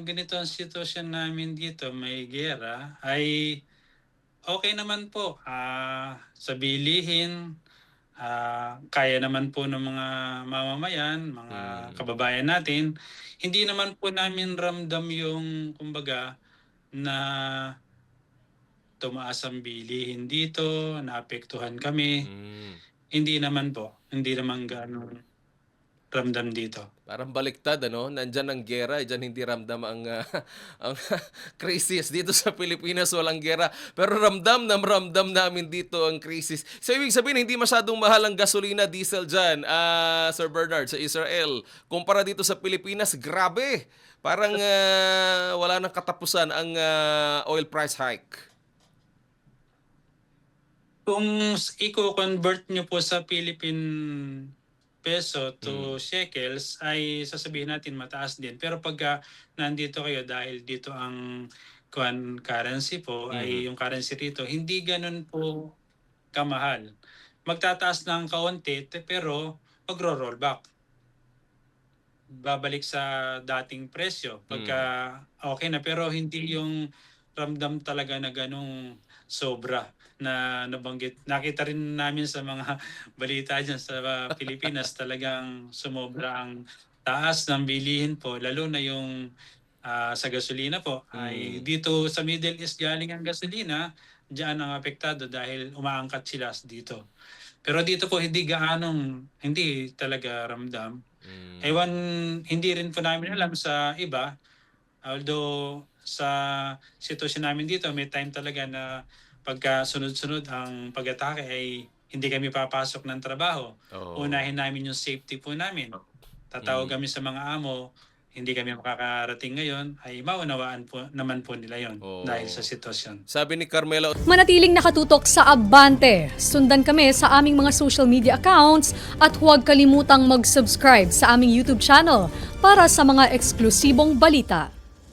ganito ang sitwasyon namin dito, may giyera, ay okay naman po. Sa bilihin, kaya naman po ng mga mamamayan, mga Mm. kababayan natin. Hindi naman po namin ramdam yung kumbaga na tumaas ang bilihin dito, naapektuhan kami. Hmm. Hindi naman po, hindi naman gaano ramdam dito. Parang baliktad ano, nandiyan ang giyera, diyan hindi ramdam ang, ang krisis. Dito sa Pilipinas walang giyera, pero ramdam na ramdam namin dito ang krisis. So ibig sabihin hindi masyadong mahal ang gasolina, diesel diyan, Sir Bernard, sa Israel. Kumpara dito sa Pilipinas, grabe. Parang, wala ng katapusan ang, oil price hike. Kung iko-convert niyo po sa Philippine peso Hmm. to shekels ay sasabihin natin mataas din. Pero pagka nandito kayo dahil dito ang currency po Mhm. ay yung currency rito, hindi ganun po kamahal. Magtataas ng kaunti pero magro-roll back. Babalik sa dating presyo pagka Mm. okay na, pero hindi yung ramdam talaga na ganong sobra na nabanggit. Nakita rin namin sa mga balita diyan sa Pilipinas, talagang sumobra ang taas ng bilihin po, lalo na yung sa gasolina po. Ay Mm. dito sa Middle East galing ang gasolina, diyan ang apektado dahil umaangkat sila dito. Pero dito po hindi talaga ramdam. Hmm. Ewan, hindi rin po namin alam sa iba. Although sa sitwasyon namin dito, may time talaga na pagka sunod-sunod ang pag-atake ay hindi kami papasok ng trabaho. Oo. Unahin namin yung safety po namin. Tatawag Mm. kami sa mga amo, hindi kami makakarating ngayon, ay maunawaan po naman po nila yon dahil sa Oo. sitwasyon. Sabi ni Carmela. Manatiling nakatutok sa Abante. Sundan kami sa aming mga social media accounts at huwag kalimutang mag-subscribe sa aming YouTube channel para sa mga eksklusibong balita.